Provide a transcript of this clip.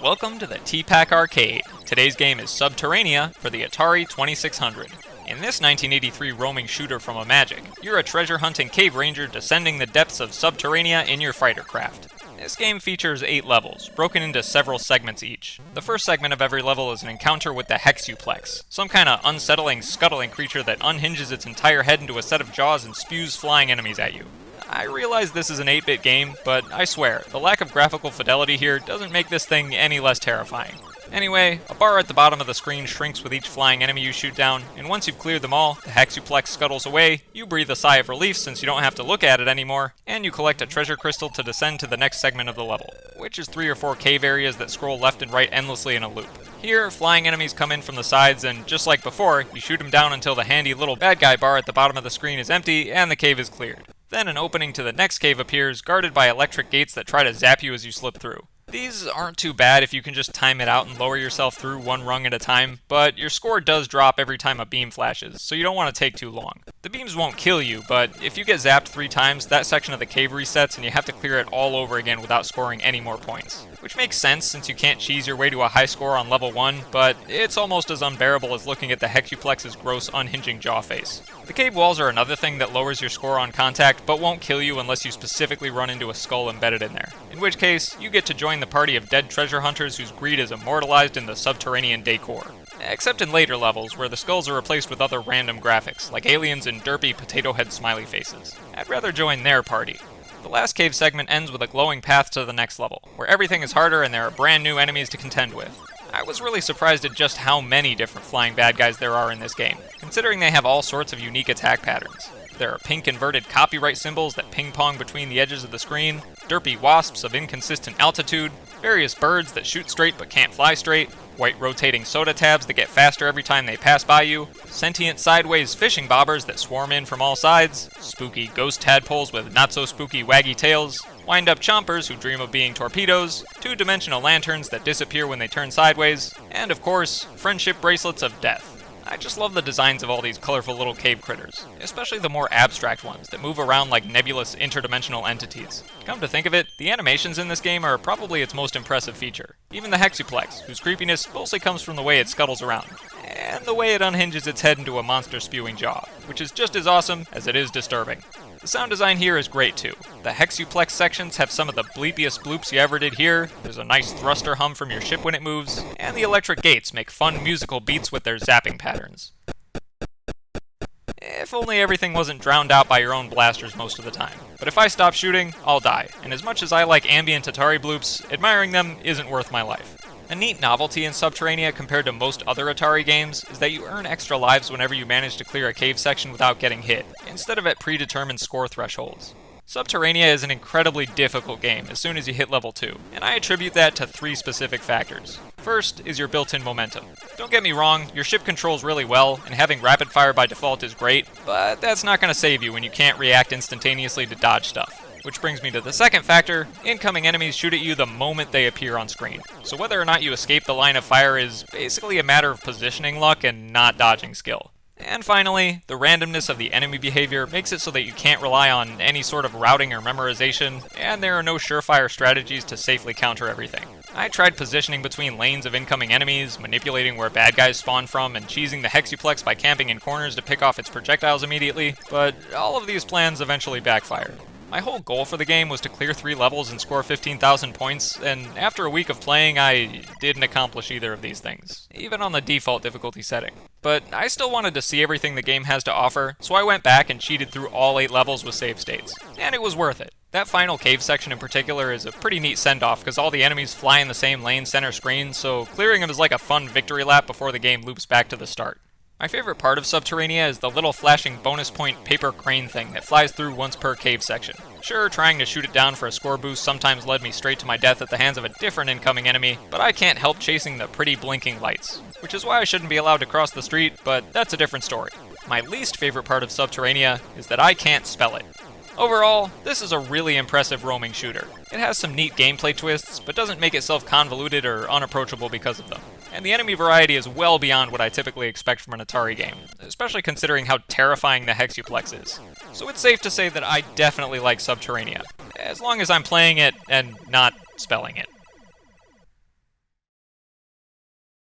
Welcome to the T-Pac arcade. Today's game is Subterranea for the Atari 2600. In this 1983 roaming shooter from Imagic, you're a treasure-hunting cave ranger descending the depths of Subterranea in your fighter craft. This game features 8 levels, broken into several segments each. The first segment of every level is an encounter with the Hexuplex, some kind of unsettling, scuttling creature that unhinges its entire head into a set of jaws and spews flying enemies at you. I realize this is an 8-bit game, but I swear, the lack of graphical fidelity here doesn't make this thing any less terrifying. Anyway, a bar at the bottom of the screen shrinks with each flying enemy you shoot down, and once you've cleared them all, the Hexuplex scuttles away, you breathe a sigh of relief since you don't have to look at it anymore, and you collect a treasure crystal to descend to the next segment of the level, which is 3 or 4 cave areas that scroll left and right endlessly in a loop. Here, flying enemies come in from the sides, and just like before, you shoot them down until the handy little bad guy bar at the bottom of the screen is empty and the cave is cleared. Then an opening to the next cave appears, guarded by electric gates that try to zap you as you slip through. These aren't too bad if you can just time it out and lower yourself through one rung at a time, but your score does drop every time a beam flashes, so you don't want to take too long. The beams won't kill you, but if you get zapped 3 times, that section of the cave resets and you have to clear it all over again without scoring any more points. Which makes sense since you can't cheese your way to a high score on level 1, but it's almost as unbearable as looking at the Hexuplex's gross unhinging jaw face. The cave walls are another thing that lowers your score on contact, but won't kill you unless you specifically run into a skull embedded in there. In which case, you get to join the party of dead treasure hunters whose greed is immortalized in the subterranean decor. Except in later levels, where the skulls are replaced with other random graphics, like aliens and derpy potato head smiley faces. I'd rather join their party. The last cave segment ends with a glowing path to the next level, where everything is harder and there are brand new enemies to contend with. I was really surprised at just how many different flying bad guys there are in this game, considering they have all sorts of unique attack patterns. There are pink inverted copyright symbols that ping-pong between the edges of the screen, derpy wasps of inconsistent altitude, various birds that shoot straight but can't fly straight, white rotating soda tabs that get faster every time they pass by you, sentient sideways fishing bobbers that swarm in from all sides, spooky ghost tadpoles with not-so-spooky waggy tails, wind-up chompers who dream of being torpedoes, 2-dimensional lanterns that disappear when they turn sideways, and of course, friendship bracelets of death. I just love the designs of all these colorful little cave critters, especially the more abstract ones that move around like nebulous interdimensional entities. Come to think of it, the animations in this game are probably its most impressive feature. Even the Hexuplex, whose creepiness mostly comes from the way it scuttles around, and the way it unhinges its head into a monster-spewing jaw, which is just as awesome as it is disturbing. The sound design here is great too. The Hexuplex sections have some of the bleepiest bloops you ever did hear, there's a nice thruster hum from your ship when it moves, and the electric gates make fun musical beats with their zapping patterns. If only everything wasn't drowned out by your own blasters most of the time. But if I stop shooting, I'll die, and as much as I like ambient Atari bloops, admiring them isn't worth my life. A neat novelty in Subterranea compared to most other Atari games is that you earn extra lives whenever you manage to clear a cave section without getting hit, instead of at predetermined score thresholds. Subterranea is an incredibly difficult game as soon as you hit level 2, and I attribute that to 3 specific factors. First is your built-in momentum. Don't get me wrong, your ship controls really well, and having rapid fire by default is great, but that's not going to save you when you can't react instantaneously to dodge stuff. Which brings me to the second factor, incoming enemies shoot at you the moment they appear on screen. So whether or not you escape the line of fire is basically a matter of positioning luck and not dodging skill. And finally, the randomness of the enemy behavior makes it so that you can't rely on any sort of routing or memorization, and there are no surefire strategies to safely counter everything. I tried positioning between lanes of incoming enemies, manipulating where bad guys spawn from, and cheesing the Hexuplex by camping in corners to pick off its projectiles immediately, but all of these plans eventually backfired. My whole goal for the game was to clear 3 levels and score 15,000 points, and after a week of playing, I didn't accomplish either of these things, even on the default difficulty setting. But I still wanted to see everything the game has to offer, so I went back and cheated through all 8 levels with save states. And it was worth it. That final cave section in particular is a pretty neat send-off because all the enemies fly in the same lane center screen, so clearing them is like a fun victory lap before the game loops back to the start. My favorite part of Subterranea is the little flashing bonus point paper crane thing that flies through once per cave section. Sure, trying to shoot it down for a score boost sometimes led me straight to my death at the hands of a different incoming enemy, but I can't help chasing the pretty blinking lights. Which is why I shouldn't be allowed to cross the street, but that's a different story. My least favorite part of Subterranea is that I can't spell it. Overall, this is a really impressive roaming shooter. It has some neat gameplay twists, but doesn't make itself convoluted or unapproachable because of them. And the enemy variety is well beyond what I typically expect from an Atari game, especially considering how terrifying the Hexuplex is. So it's safe to say that I definitely like Subterranea, as long as I'm playing it and not spelling it.